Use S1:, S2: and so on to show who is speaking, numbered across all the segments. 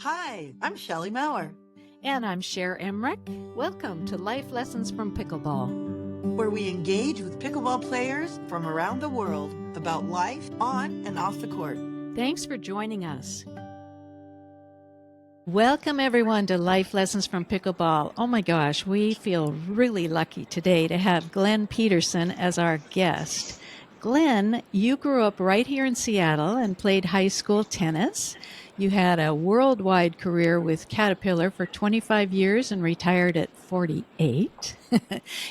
S1: Hi, I'm Shelley Maurer,
S2: And I'm Cher Emmerich. Welcome to Life Lessons from Pickleball,
S1: where we engage with pickleball players from around the world about life on and off the court.
S2: Thanks for joining us. Welcome, everyone, to Life Lessons from Pickleball. Oh my gosh, we feel really lucky today to have Glen Peterson as our guest. Glen, you grew up right here in Seattle and played high school tennis. You had a worldwide career with Caterpillar for 25 years and retired at 48.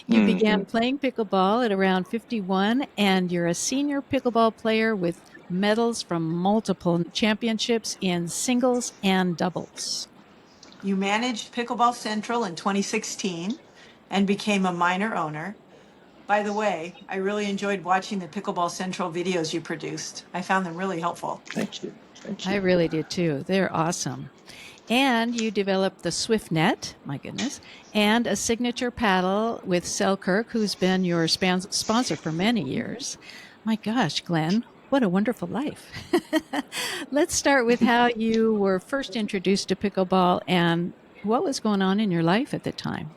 S2: You began playing pickleball at around 51, and you're a senior pickleball player with medals from multiple championships in singles and doubles.
S1: You managed Pickleball Central in 2016 and became a minor owner. By the way, I really enjoyed watching the Pickleball Central videos you produced. I found them really helpful.
S3: Thank you. Thank
S2: I
S3: you.
S2: really did too. They're awesome. And you developed the Swift Net, my goodness, and a signature paddle with Selkirk, who's been your sponsor for many years. My gosh, Glen, what a wonderful life. Let's start with how you were first introduced to pickleball and what was going on in your life at the time.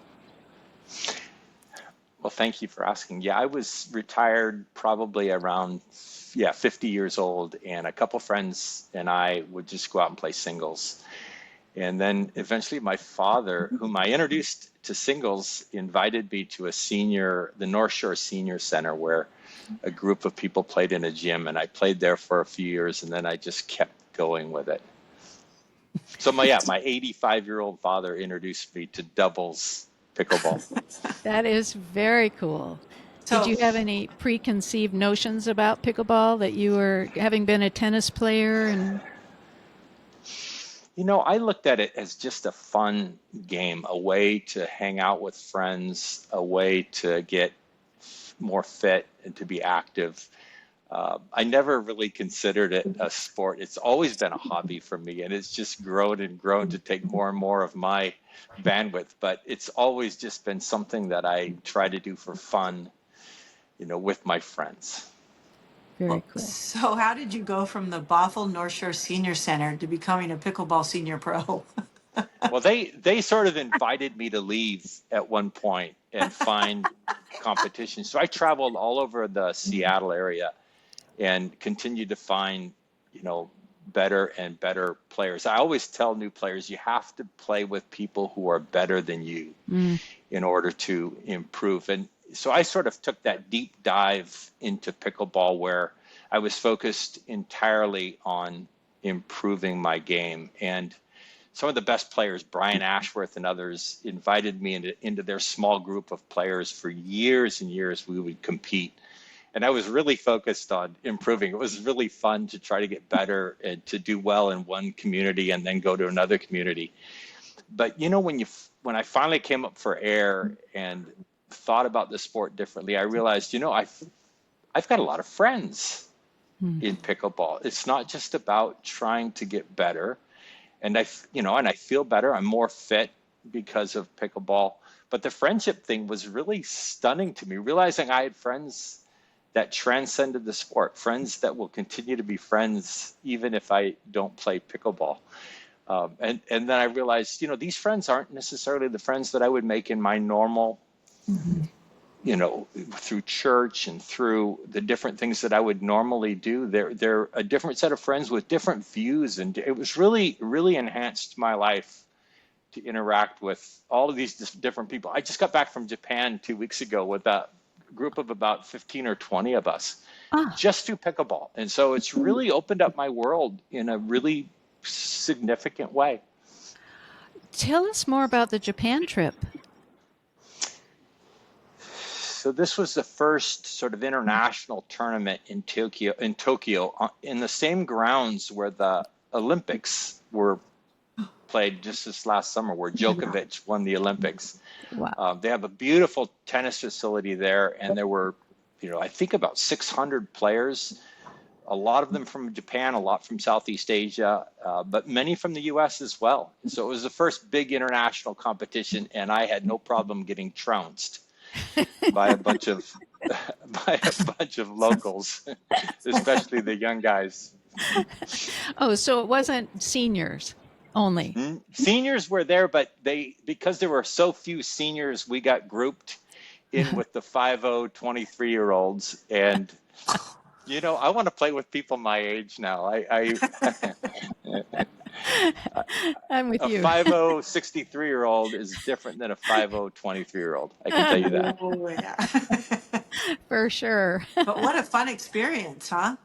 S3: Well, thank you for asking. Yeah, I was retired probably around 50 years old, and a couple friends and I would just go out and play singles. And then eventually my father, whom I introduced to singles, invited me to the North Shore Senior Center, where a group of people played in a gym, and I played there for a few years, and then I just kept going with it. So my 85-year-old father introduced me to doubles pickleball.
S2: That is very cool.
S1: So,
S2: Did you have any preconceived notions about pickleball that you were, having been a tennis player? And
S3: I looked at it as just a fun game, a way to hang out with friends, a way to get more fit and to be active. I never really considered it a sport. It's always been a hobby for me, and it's just grown and grown to take more and more of my bandwidth. But it's always just been something that I try to do for fun, with my friends.
S2: very cool.
S1: so how did you go from the Bothell North Shore Senior Center to becoming a pickleball senior pro?
S3: Well, they sort of invited me to leave at one point and find competition. So I traveled all over the Seattle area and continued to find, better and better players. I always tell new players, you have to play with people who are better than you in order to improve. And so I sort of took that deep dive into pickleball, where I was focused entirely on improving my game. And some of the best players, Brian Ashworth and others, invited me into their small group of players for years and years. We would compete. And I was really focused on improving. It was really fun to try to get better and to do well in one community and then go to another community. But when I finally came up for air and thought about the sport differently, I realized, I've got a lot of friends in pickleball. It's not just about trying to get better. And I feel better. I'm more fit because of pickleball. But the friendship thing was really stunning to me, realizing I had friends that transcended the sport, friends that will continue to be friends even if I don't play pickleball. And then I realized, these friends aren't necessarily the friends that I would make in my normal, through church and through the different things that I would normally do. They're a different set of friends with different views. And it was really, really enhanced my life to interact with all of these different people. I just got back from Japan 2 weeks ago with a group of about 15 or 20 of us just through pickleball. And so it's really opened up my world in a really significant way.
S2: Tell us more about the Japan trip.
S3: So this was the first sort of international tournament in Tokyo, in the same grounds where the Olympics were played just this last summer, where Djokovic won the Olympics.
S2: Wow.
S3: They have a beautiful tennis facility there, and there were, I think about 600 players, a lot of them from Japan, a lot from Southeast Asia, but many from the US as well. So it was the first big international competition, and I had no problem getting trounced by a bunch of locals, especially the young guys.
S2: Oh, so it wasn't seniors only.
S3: Seniors were there, but because there were so few seniors, we got grouped in with the 5-0 23-year-olds. And, I want to play with people my age now.
S2: I'm with
S3: A
S2: you.
S3: 5-0 63-year-old is different than a 5-0 23-year-old. I can tell you that.
S1: Oh, yeah.
S2: For sure.
S1: But what a fun experience, huh?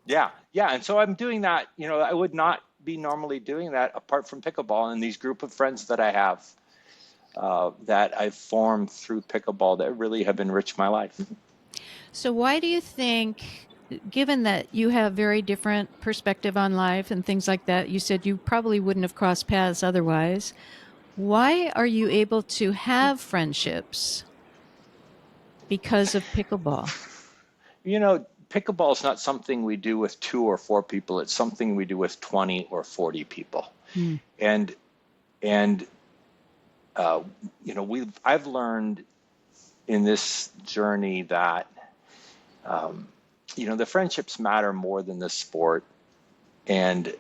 S3: Yeah. Yeah. And so I'm doing that. I would not be normally doing that apart from pickleball and these group of friends that I have that I've formed through pickleball that really have enriched my life.
S2: So why do you think, given that you have very different perspective on life and things like that, you said you probably wouldn't have crossed paths otherwise. Why are you able to have friendships because of pickleball?
S3: Pickleball is not something we do with 2 or 4 people. It's something we do with 20 or 40 people.
S2: Hmm.
S3: And I've learned in this journey that the friendships matter more than the sport. And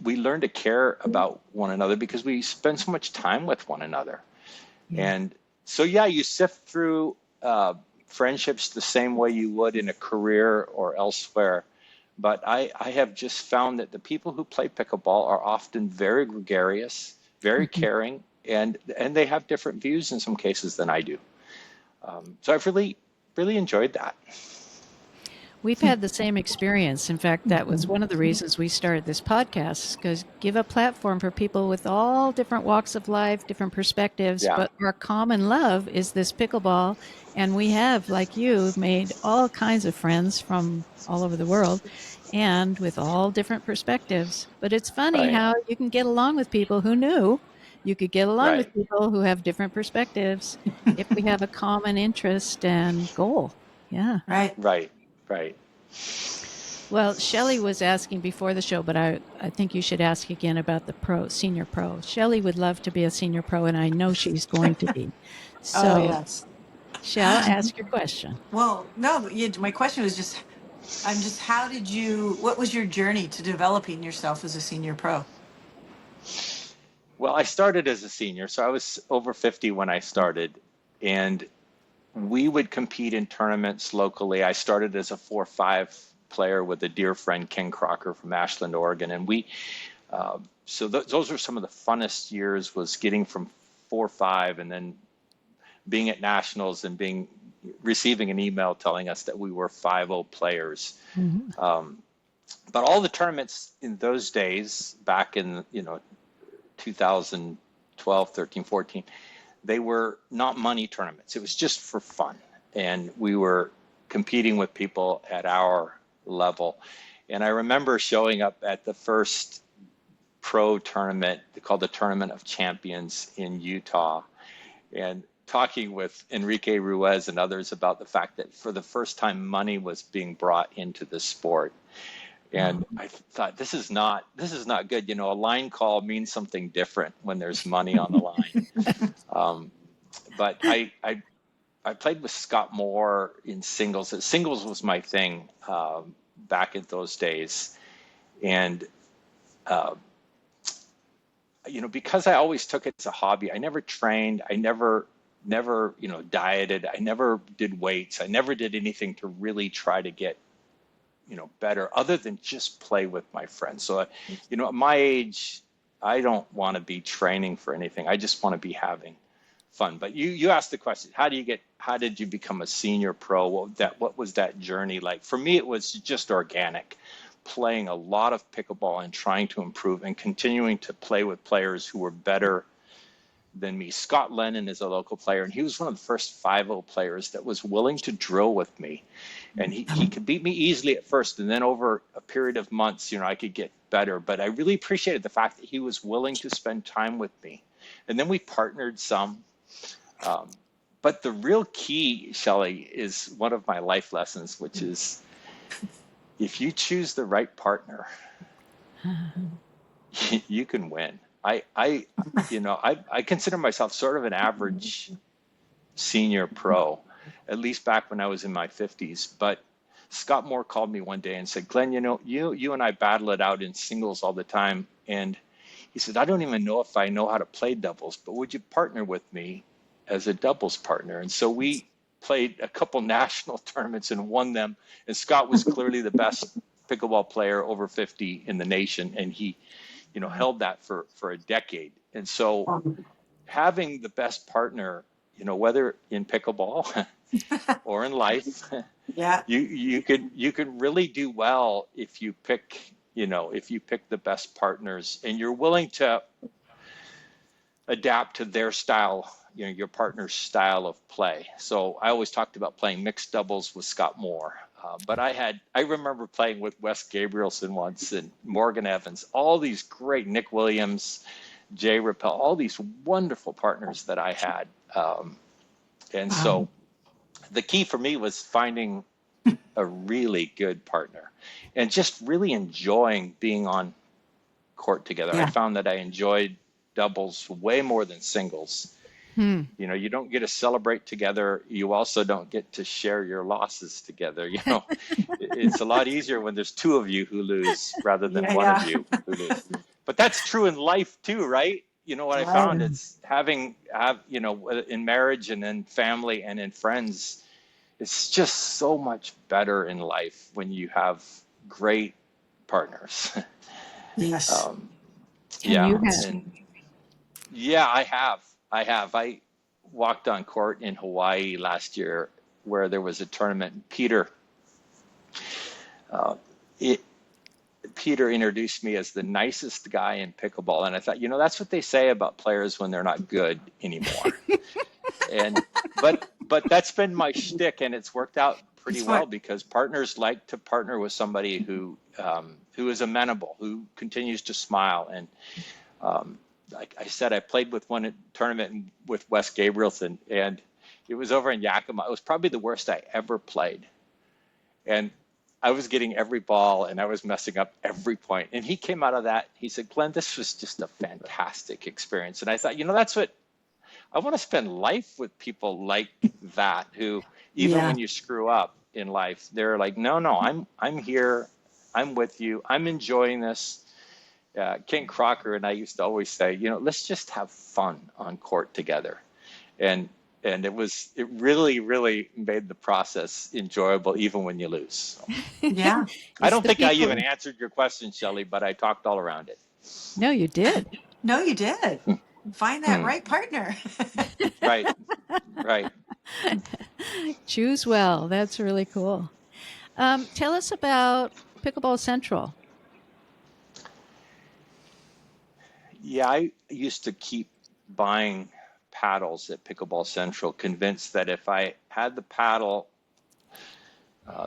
S3: we learn to care about one another because we spend so much time with one another.
S2: Yeah.
S3: And so, yeah, you sift through friendships the same way you would in a career or elsewhere. But I have just found that the people who play pickleball are often very gregarious, very caring, and they have different views in some cases than I do. So I've really, really enjoyed that.
S2: We've had the same experience. In fact, that was one of the reasons we started this podcast, because give a platform for people with all different walks of life, different perspectives,
S3: Yeah.
S2: but our common love is this pickleball. And we have, like you, made all kinds of friends from all over the world and with all different perspectives. But it's funny
S3: Right.
S2: how you can get along with people who knew you could get along with
S3: Right.
S2: people who have different perspectives if we have a common interest and goal. Yeah.
S1: Right.
S3: Right. Right.
S2: Well, Shelley was asking before the show, but I think you should ask again about the senior pro. Shelley would love to be a senior pro, and I know she's going to be.
S1: Oh,
S2: So,
S1: yes.
S2: Shell, ask your question.
S1: Well, no, my question was what was your journey to developing yourself as a senior pro?
S3: Well, I started as a senior, so I was over 50 when I started, and we would compete in tournaments locally. I started as a 4-5 player with a dear friend, Ken Crocker from Ashland, Oregon, and those were some of the funnest years, was getting from 4-5 and then being at nationals and receiving an email telling us that we were 5-0 players.
S2: Mm-hmm.
S3: But all the tournaments in those days, back in 2012, 13, 14, they were not money tournaments. It was just for fun. And we were competing with people at our level. And I remember showing up at the first pro tournament called the Tournament of Champions in Utah and talking with Enrique Ruiz and others about the fact that for the first time money was being brought into the sport. And I thought, this is not good. A line call means something different when there's money on the line. But I played with Scott Moore in singles. Singles was my thing back in those days. And, because I always took it as a hobby, I never trained. I never dieted. I never did weights. I never did anything to really try to get better other than just play with my friends. So, at my age, I don't want to be training for anything. I just want to be having fun. But you asked the question, how did you become a senior pro? What was that journey like? For me, it was just organic, playing a lot of pickleball and trying to improve and continuing to play with players who were better than me. Scott Lennon is a local player, and he was one of the first 5-0 players that was willing to drill with me. And he could beat me easily at first, and then over a period of months, I could get better. But I really appreciated the fact that he was willing to spend time with me. And then we partnered some. But the real key, Shelley, is one of my life lessons, which is if you choose the right partner, you can win. I consider myself sort of an average senior pro, at least back when I was in my 50s. But Scott Moore called me one day and said, Glenn, you and I battle it out in singles all the time. And he said, I don't even know if I know how to play doubles, but would you partner with me as a doubles partner? And so we played a couple national tournaments and won them. And Scott was clearly the best pickleball player over 50 in the nation. And he, held that for a decade. And so having the best partner, whether in pickleball or in life,
S1: Yeah.
S3: you could really do well if you pick the best partners and you're willing to adapt to their style, your partner's style of play. So I always talked about playing mixed doubles with Scott Moore. But I remember playing with Wes Gabrielson once and Morgan Evans, all these great, Nick Williams, Jay Rappel, all these wonderful partners that I had. And so the key for me was finding a really good partner and just really enjoying being on court together.
S1: Yeah.
S3: I found that I enjoyed doubles way more than singles. You don't get to celebrate together. You also don't get to share your losses together. It's a lot easier when there's two of you who lose rather than one of you who lose. But that's true in life too, right? What I found is in marriage and in family and in friends, it's just so much better in life when you have great partners.
S1: Yes.
S2: And you have.
S3: Yeah, I have. I walked on court in Hawaii last year where there was a tournament. Peter introduced me as the nicest guy in pickleball. And I thought, that's what they say about players when they're not good anymore. But that's been my shtick, and it's worked out pretty well because partners like to partner with somebody who is amenable, who continues to smile. And like I said, I played with one tournament with Wes Gabrielson, and it was over in Yakima. It was probably the worst I ever played. And I was getting every ball, and I was messing up every point. And he came out of that. He said, Glenn, this was just a fantastic experience. And I thought, that's what I want to spend life with, people like that, who even when you screw up in life, they're like, no, I'm here. I'm with you. I'm enjoying this. Ken Crocker and I used to always say, let's just have fun on court together. And it really, really made the process enjoyable, even when you lose. So.
S1: Yeah.
S3: I don't think I even answered your question, Shelley, but I talked all around it.
S2: No, you did.
S1: No, you did. Find that right partner.
S3: Right.
S2: Choose well. That's really cool. Tell us about Pickleball Central.
S3: Yeah, I used to keep buying paddles at Pickleball Central, convinced that if I had the paddle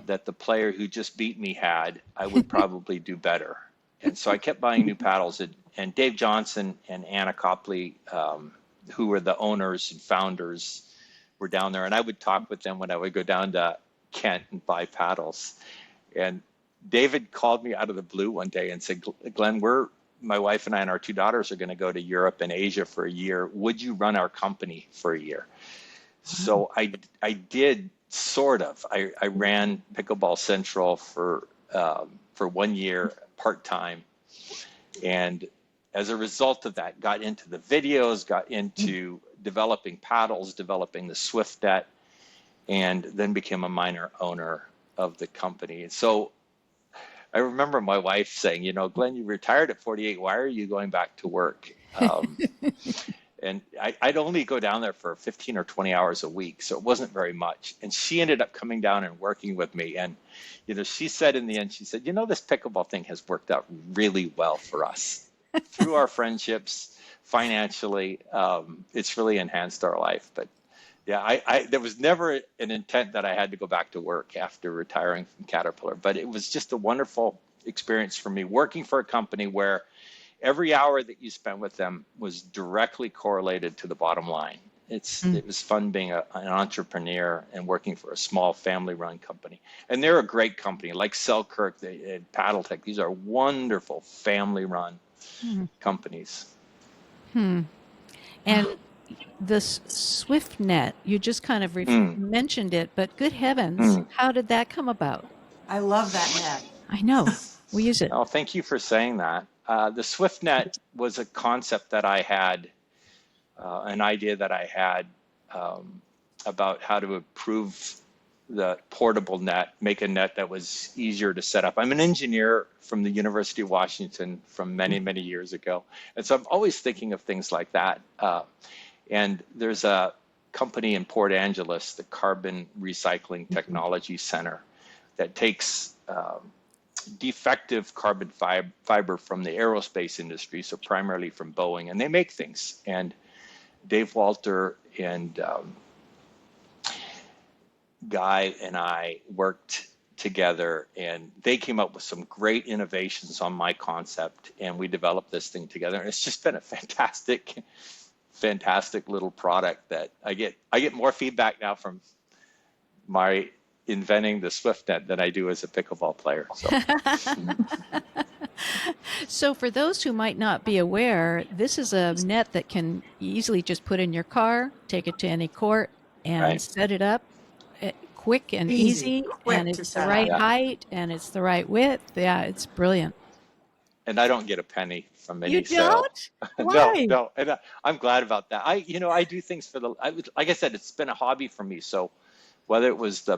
S3: that the player who just beat me had, I would probably do better. And so I kept buying new paddles. And Dave Johnson and Anna Copley, who were the owners and founders, were down there. And I would talk with them when I would go down to Kent and buy paddles. And David called me out of the blue one day and said, Glenn, my wife and I and our two daughters are going to go to Europe and Asia for a year. Would you run our company for a year? So I did, sort of. I ran Pickleball Central for 1 year part-time. And as a result of that, got into the videos, got into developing paddles, developing the Swift net, and then became a minor owner of the company. And so I remember my wife saying, Glenn, you retired at 48. Why are you going back to work? And I'd only go down there for 15 or 20 hours a week, so it wasn't very much. And she ended up coming down and working with me. And, she said in the end, she said, this pickleball thing has worked out really well for us. Through our friendships, financially, it's really enhanced our life. But yeah, there was never an intent that I had to go back to work after retiring from Caterpillar, but it was just a wonderful experience for me working for a company where every hour that you spent with them was directly correlated to the bottom line. It was fun being an entrepreneur and working for a small family-run company. And they're a great company, like Selkirk and Paddletech. These are wonderful family-run companies.
S2: And the SwiftNet, you just kind of mentioned it, but good heavens, how did that come about?
S1: I love that net.
S2: I know. We use it.
S3: Oh, thank you for saying that. The SwiftNet was a concept that I had, an idea that I had about how to improve the portable net, make a net that was easier to set up. I'm an engineer from the University of Washington from many, many years ago. And so I'm always thinking of things like that. And there's a company in Port Angeles, the Carbon Recycling Technology Center, that takes defective carbon fiber from the aerospace industry, so primarily from Boeing, and they make things. And Dave Walter and Guy and I worked together, and they came up with some great innovations on my concept, and we developed this thing together. And it's just been a fantastic little product that I get more feedback now from my inventing the SwiftNet than I do as a pickleball player. So.
S2: So for those who might not be aware, this is a net that can easily just put in your car, take it to any court, and
S3: Right.
S2: set it up quick and
S1: Easy,
S2: easy,
S1: quick
S2: and
S1: to
S2: it's the
S1: set
S2: right
S3: up.
S2: height, and it's the right width. Yeah, it's brilliant.
S3: And I don't get a penny from any
S2: You
S3: sale.
S2: don't? Why?
S3: No, and I'm glad about that. I do things for like I said, it's been a hobby for me. So whether it was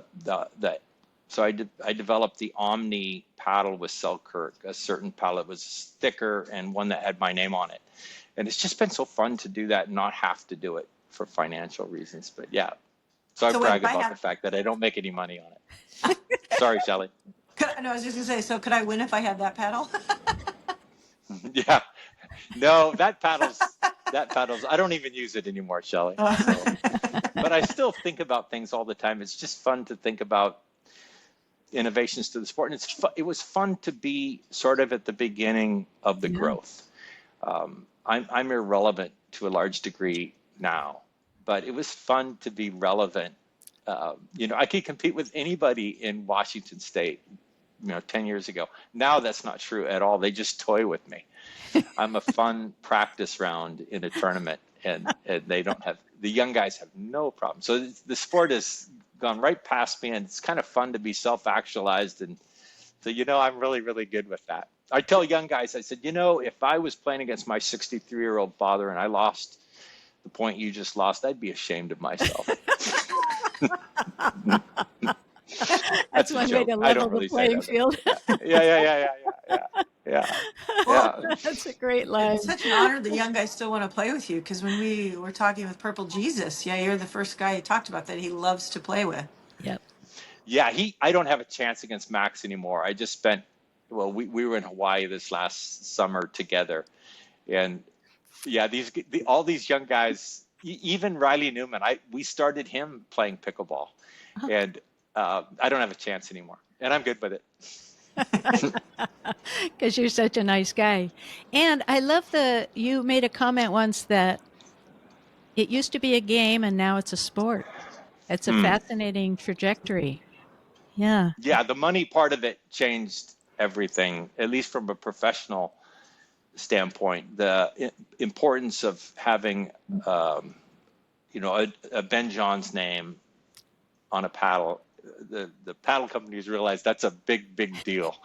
S3: so I developed the Omni paddle with Selkirk, a certain paddle that was thicker and one that had my name on it. And it's just been so fun to do that and not have to do it for financial reasons. But yeah, so I brag about the fact that I don't make any money on it. Sorry, Shelley.
S1: No, I was just gonna say, so could I win if I had that paddle?
S3: Yeah. No, that paddle's, I don't even use it anymore, Shelley. So. But I still think about things all the time. It's just fun to think about innovations to the sport. And it was fun to be sort of at the beginning of the growth. I'm irrelevant to a large degree now, but it was fun to be relevant. I could compete with anybody in Washington State, 10 years ago. Now that's not true at all. They just toy with me. I'm a fun practice round in a tournament, and they don't have, the young guys have no problem. So the sport has gone right past me, and it's kind of fun to be self-actualized. And so, I'm really, really good with that. I tell young guys, I said, if I was playing against my 63-year-old father and I lost the point you just lost, I'd be ashamed of myself.
S2: That's one way to level the playing field.
S3: Yeah.
S1: That's
S2: a great line.
S1: It's such an honor the young guys still want to play with you, because when we were talking with Purple Jesus, you're the first guy he talked about that he loves to play with.
S2: Yep.
S3: Yeah, I don't have a chance against Max anymore. I just spent, we were in Hawaii this last summer together, and yeah, all these young guys, even Riley Newman, we started him playing pickleball, and I don't have a chance anymore, and I'm good with it.
S2: Because you're such a nice guy. And I love you made a comment once that it used to be a game and now it's a sport. It's a fascinating trajectory. Yeah.
S3: Yeah, the money part of it changed everything, at least from a professional standpoint. The importance of having, a Ben John's name on a paddle. The paddle companies realize that's a big, big deal,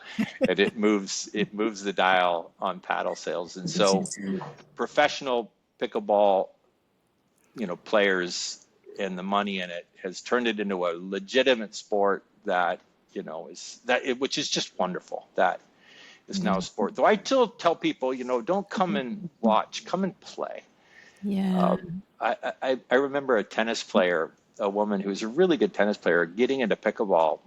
S3: and it moves the dial on paddle sales. And so professional pickleball, players and the money in it has turned it into a legitimate sport that, which is just wonderful. That is now a sport. Though I still tell people, don't come and watch, come and play.
S2: Yeah.
S3: I remember a tennis player, a woman who's a really good tennis player, getting into pickleball,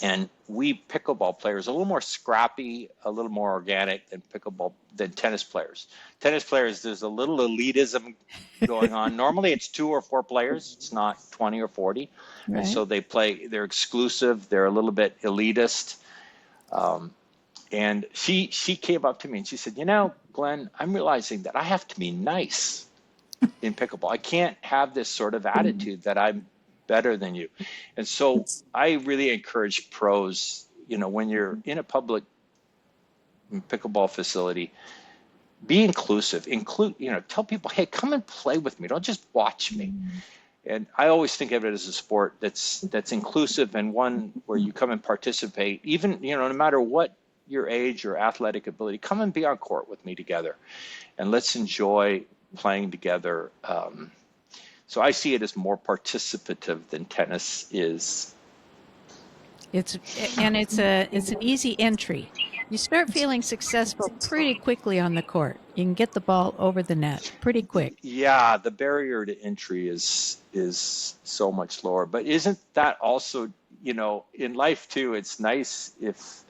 S3: and we pickleball players are a little more scrappy, a little more organic than tennis players. Tennis players, there's a little elitism going on. Normally it's 2 or 4 players, it's not 20 or 40. Right. And so they're exclusive, they're a little bit elitist. And she came up to me and she said, Glenn, I'm realizing that I have to be nice in pickleball. I can't have this sort of attitude that I'm better than you. And so I really encourage pros, when you're in a public pickleball facility, be inclusive. Tell people, hey, come and play with me. Don't just watch me. And I always think of it as a sport that's inclusive, and one where you come and participate, even, no matter what your age or athletic ability, come and be on court with me together, and let's enjoy playing together. So I see it as more participative than tennis is.
S2: It's an easy entry. You start feeling successful pretty quickly on the court. You can get the ball over the net pretty quick.
S3: Yeah, the barrier to entry is so much lower. But isn't that also, in life too, it's nice if,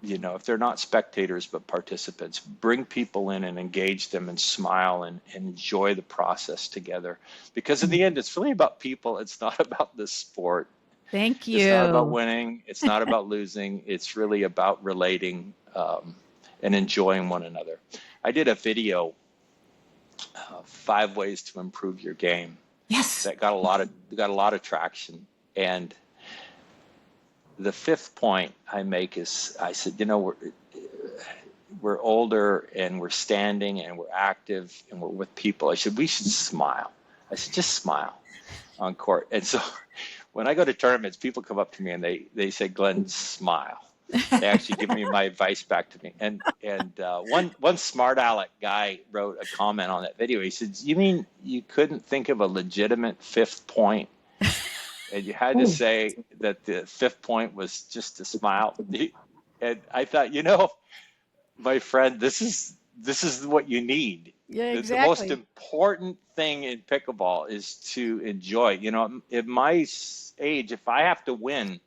S3: if they're not spectators but participants, bring people in and engage them and smile and enjoy the process together. Because in the end, it's really about people. It's not about the sport.
S2: Thank you.
S3: It's not about winning. It's not about losing. It's really about relating and enjoying one another. I did a video, 5 ways to improve your game.
S1: Yes.
S3: That got a lot of traction. And the 5th point I make is, I said, we're older and we're standing and we're active and we're with people. I said, we should smile. I said, just smile on court. And so when I go to tournaments, people come up to me and they say, Glenn, smile. They actually give me my advice back to me. And one smart aleck guy wrote a comment on that video. He said, you mean you couldn't think of a legitimate 5th point? And you had to say that the 5th point was just to smile. And I thought, my friend, this is what you need.
S2: Yeah, exactly.
S3: The most important thing in pickleball is to enjoy. At my age, if I have to win,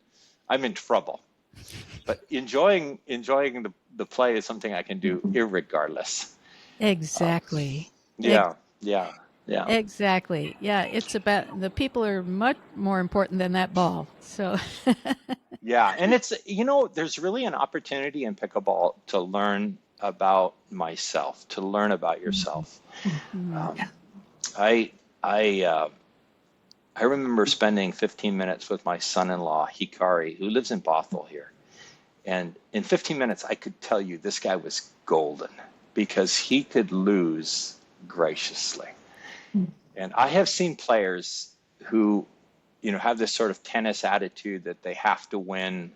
S3: I'm in trouble. But enjoying the play is something I can do irregardless.
S2: Exactly.
S3: Yeah.
S2: Exactly. Yeah, it's about the people are much more important than that ball. So
S3: Yeah, and it's there's really an opportunity in pickleball to learn about myself, to learn about yourself. I remember spending 15 minutes with my son-in-law Hikari, who lives in Bothell here, and in 15 minutes I could tell you this guy was golden because he could lose graciously. And I have seen players who, have this sort of tennis attitude that they have to win,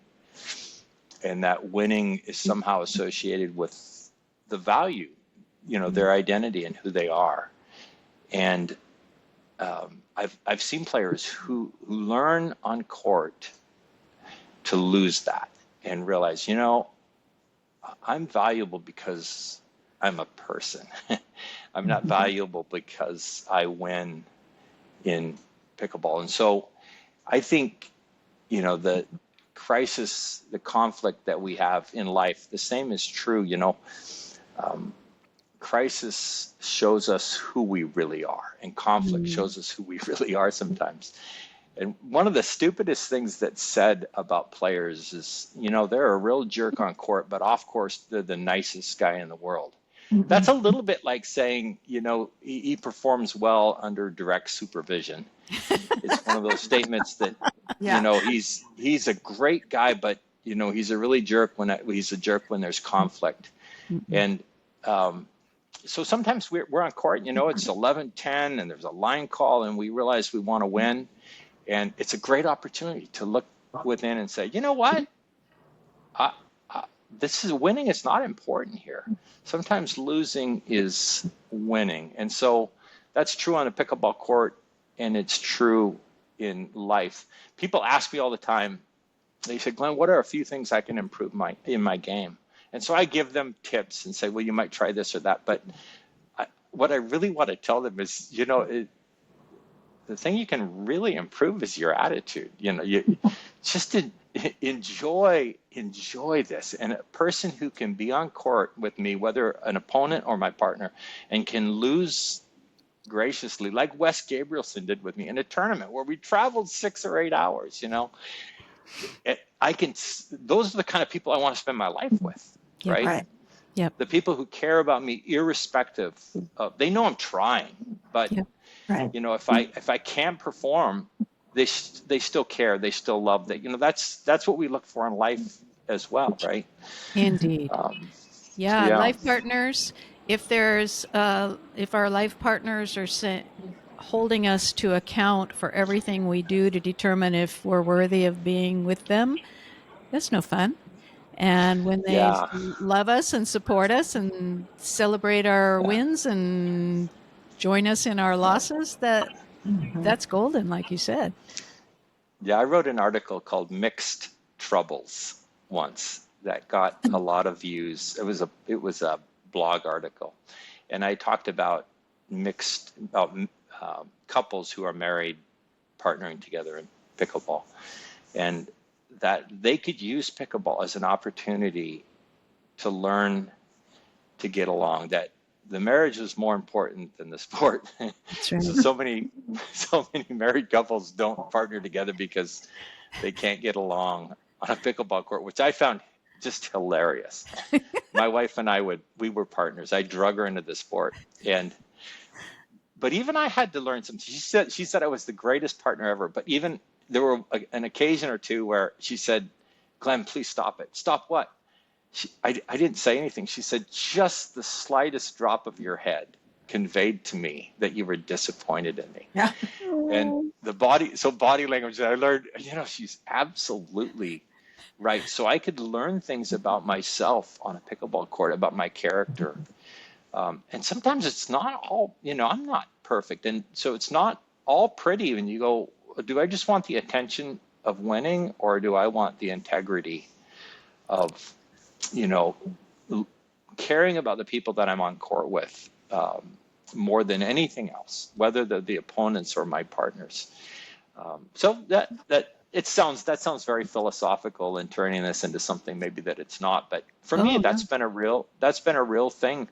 S3: and that winning is somehow associated with the value, their identity and who they are. And I've seen players who learn on court to lose that and realize, I'm valuable because I'm a person. I'm not valuable because I win in pickleball. And so I think, the crisis, the conflict that we have in life, the same is true. Crisis shows us who we really are, and conflict shows us who we really are sometimes. And one of the stupidest things that's said about players is, they're a real jerk on court, but off course, they're the nicest guy in the world. That's a little bit like saying, he performs well under direct supervision. It's one of those statements that, he's a great guy, but, he's a really jerk he's a jerk when there's conflict. And so sometimes we're on court, it's 11-10 and there's a line call and we realize we want to win. And it's a great opportunity to look within and say, you know what? This is winning is not important here. Sometimes losing is winning. And so that's true on a pickleball court, and it's true in life. People ask me all the time, they say, Glenn, what are a few things I can improve in my game? And so I give them tips and say, well, you might try this or that. But what I really want to tell them is, the thing you can really improve is your attitude. You just enjoy this. And a person who can be on court with me, whether an opponent or my partner, and can lose graciously, like Wes Gabrielson did with me in a tournament where we traveled 6 or 8 hours, those are the kind of people I want to spend my life with, right?
S1: Right.
S2: Yep.
S3: The people who care about me irrespective of, they know I'm trying, but
S1: Right.
S3: if I can't perform, they still care. They still love that. That's what we look for in life as well, right?
S2: Indeed. Life partners. If our life partners are holding us to account for everything we do to determine if we're worthy of being with them, that's no fun. And when they
S3: Yeah.
S2: love us and support us and celebrate our
S3: Yeah.
S2: wins and join us in our losses, that's golden, like you said.
S3: Yeah, I wrote an article called Mixed Troubles once that got a lot of views. It was a blog article, and I talked about couples who are married partnering together in pickleball, and that they could use pickleball as an opportunity to learn to get along. That the marriage is more important than the sport.
S2: That's right.
S3: So many married couples don't partner together because they can't get along on a pickleball court, which I found just hilarious. My wife and we were partners. I drug her into the sport, but even I had to learn something. She said I was the greatest partner ever. But even there were an occasion or two where she said, "Glenn, please stop it." Stop what? I didn't say anything. She said, just the slightest drop of your head conveyed to me that you were disappointed in me.
S1: Yeah.
S3: And body language, I learned, she's absolutely right. So I could learn things about myself on a pickleball court, about my character. And sometimes it's not all, I'm not perfect. And so it's not all pretty when you go, do I just want the attention of winning, or do I want the integrity of, caring about the people that I'm on court with more than anything else, whether they're the opponents or my partners. So that sounds very philosophical and turning this into something maybe that it's not. But for me, that's been a real thing.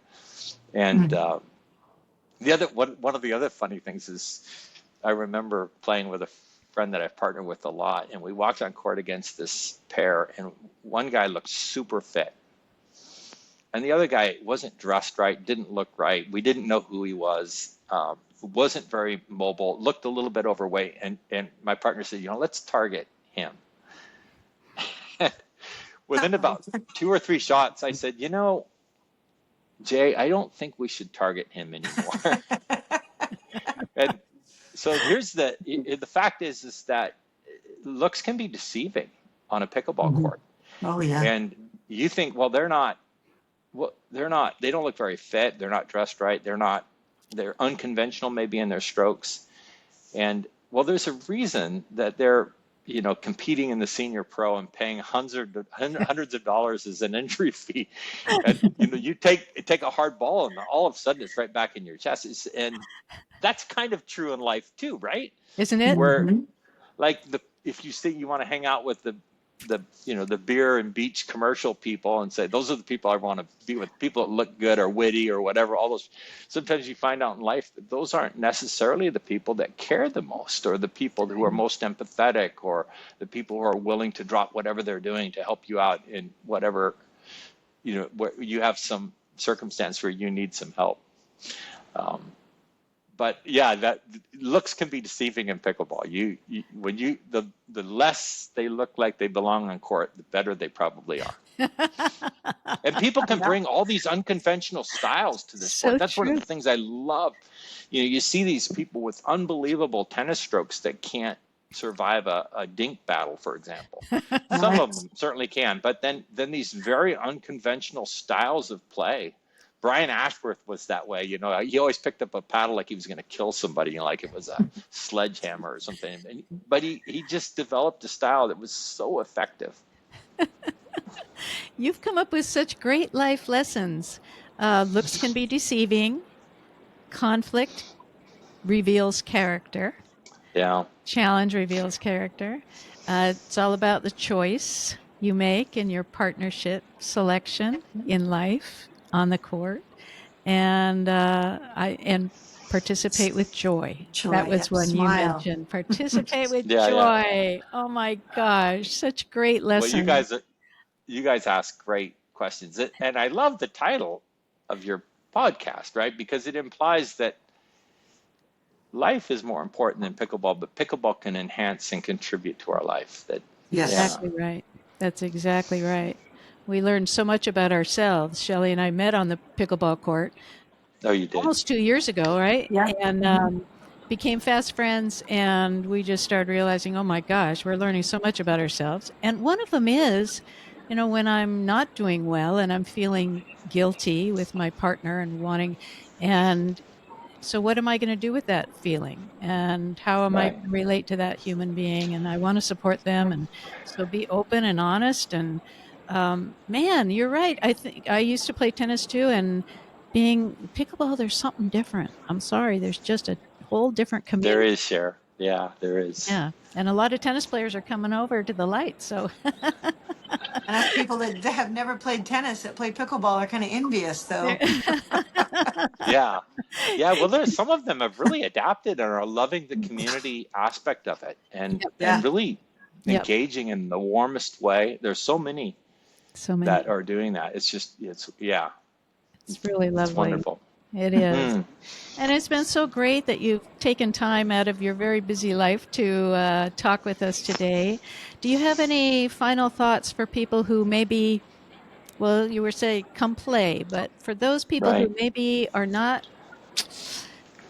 S3: And one of the other funny things is I remember playing with a friend that I've partnered with a lot, and we walked on court against this pair, and one guy looked super fit, and the other guy wasn't dressed right, didn't look right. We didn't know who he was, wasn't very mobile, looked a little bit overweight, and my partner said, let's target him. Within about 2 or 3 shots, I said, Jay, I don't think we should target him anymore. And so here's the fact is that looks can be deceiving on a pickleball court.
S1: Oh yeah.
S3: And you think, well, they don't look very fit. They're not dressed right. They're unconventional maybe in their strokes. And well, there's a reason that they're, competing in the senior pro and paying hundreds of dollars as an entry fee. And, you take a hard ball and all of a sudden it's right back in your chest. And that's kind of true in life too, right?
S2: Isn't it?
S3: Where like if you say you want to hang out with the beer and beach commercial people and say, those are the people I want to be with, people that look good or witty or whatever, all those, sometimes you find out in life that those aren't necessarily the people that care the most, or the people who are most empathetic, or the people who are willing to drop whatever they're doing to help you out in whatever, where you have some circumstance where you need some help. But yeah, that looks can be deceiving in pickleball. The less they look like they belong on court, the better they probably are. And people can bring all these unconventional styles to this sport. That's one of the things I love. You see these people with unbelievable tennis strokes that can't survive a dink battle, for example. Some of them certainly can, but then these very unconventional styles of play. Brian Ashworth was that way, he always picked up a paddle like he was going to kill somebody, like it was a sledgehammer or something. But he just developed a style that was so effective.
S2: You've come up with such great life lessons. Looks can be deceiving. Conflict reveals character.
S3: Yeah.
S2: Challenge reveals character. It's all about the choice you make in your partnership selection in life, on the court, and participate with joy. That was one you mentioned. Participate with joy. Yeah. Oh my gosh, such great lesson.
S3: Well, you guys ask great questions, and I love the title of your podcast, right? Because it implies that life is more important than pickleball, but pickleball can enhance and contribute to our life.
S2: Exactly right. That's exactly right. We learned so much about ourselves. Shelley and I met on the pickleball court.
S3: Oh, you did?
S2: Almost 2 years ago, right?
S1: Yeah.
S2: And became fast friends, and we just started realizing, oh my gosh, we're learning so much about ourselves. And one of them is when I'm not doing well and I'm feeling guilty with my partner and wanting, and so what am I going to do with that feeling? And how am I
S3: Right.
S2: going to relate to that human being? And I want to support them. And so be open and honest. And man, you're right. I think I used to play tennis too. And being pickleball, there's something different. I'm sorry. There's just a whole different
S3: There
S2: community.
S3: is, Cher. Yeah, there is.
S2: Yeah. And a lot of tennis players are coming over to the light. So
S1: And us people that have never played tennis that play pickleball are kind of envious,
S2: there.
S1: though.
S3: Yeah. Yeah, well, there's some of them have really adapted and are loving the community aspect of it and
S2: Yep.
S1: Yeah.
S3: really
S2: Yep.
S3: engaging in the warmest way. There's so many
S2: So many.
S3: that are doing that. Yeah,
S2: It's really
S3: it's
S2: lovely.
S3: wonderful.
S2: It is.
S3: Mm,
S2: And it's been so great that you've taken time out of your very busy life to talk with us today. Do you have any final thoughts for people who maybe, well, you were saying come play, but for those people
S3: right.
S2: who maybe are not,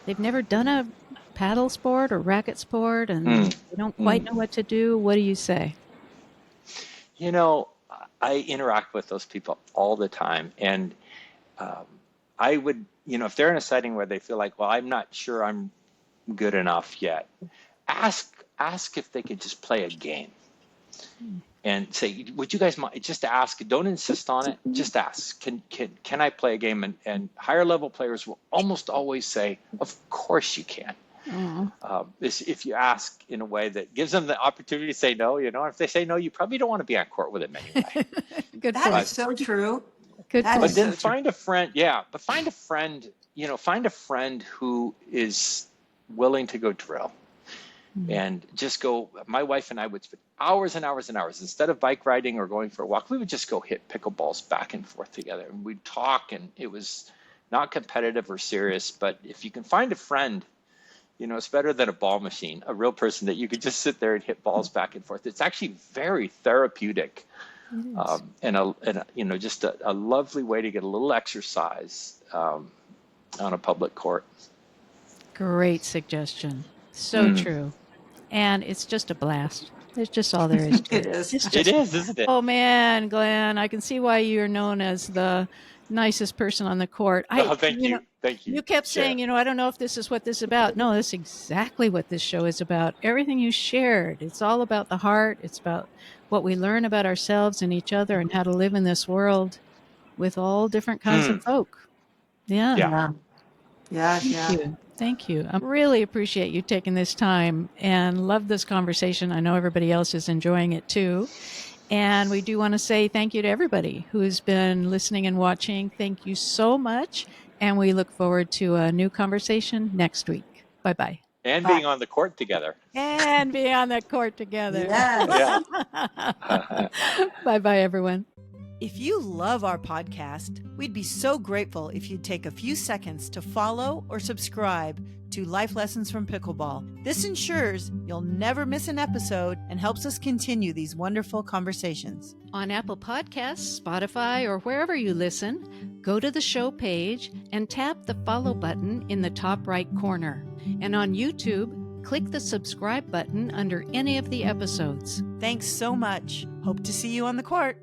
S2: they've never done a paddle sport or racket sport and
S3: Mm,
S2: they don't quite
S3: mm.
S2: know what to do, what do you say?
S3: You know, I interact with those people all the time, and um, I would, if they're in a setting where they feel like, well, I'm not sure I'm good enough yet, ask if they could just play a game and say, would you guys mind, just ask, don't insist on it, just ask, can I play a game? And higher level players will almost always say, of course you can. If you ask in a way that gives them the opportunity to say no, if they say no, you probably don't want to be on court with them anyway.
S2: Good
S1: That
S2: point.
S1: is so true.
S2: Good
S1: That
S3: But
S1: is
S2: point.
S3: then
S1: so true.
S3: find a friend, yeah, but find a friend who is willing to go drill and just go. My wife and I would spend hours and hours and hours. Instead of bike riding or going for a walk, we would just go hit pickleballs back and forth together. And we'd talk, and it was not competitive or serious. But if you can find a friend, it's better than a ball machine, a real person that you could just sit there and hit balls back and forth. It's actually very therapeutic. Just a lovely way to get a little exercise on a public court.
S2: Great suggestion. So true. And it's just a blast. It's just all there is to
S1: It
S2: it.
S1: is.
S2: It's
S3: It
S2: just,
S3: is, isn't it?
S2: oh man, Glenn, I can see why you're known as the nicest person on the court.
S3: Oh, thank you.
S2: You kept
S3: Cher.
S2: saying, I don't know if this is what this is about. No, that's exactly what this show is about. Everything you shared, it's all about the heart. It's about what we learn about ourselves and each other and how to live in this world with all different kinds of folk. Yeah.
S3: Yeah.
S1: Yeah.
S2: Thank
S1: Yeah.
S2: you. Thank you. I really appreciate you taking this time and love this conversation. I know everybody else is enjoying it too. And we do want to say thank you to everybody who's been listening and watching. Thank you so much. And we look forward to a new conversation next week. Bye-bye.
S3: And
S1: Bye.
S3: being on the court together.
S2: And be on the court together.
S1: Yes.
S3: Yeah.
S2: Bye-bye, everyone.
S4: If you love our podcast, we'd be so grateful if you'd take a few seconds to follow or subscribe to Life Lessons from Pickleball. This ensures you'll never miss an episode and helps us continue these wonderful conversations.
S2: On Apple Podcasts, Spotify, or wherever you listen, go to the show page and tap the follow button in the top right corner. And on YouTube, click the subscribe button under any of the episodes.
S4: Thanks so much. Hope to see you on the court.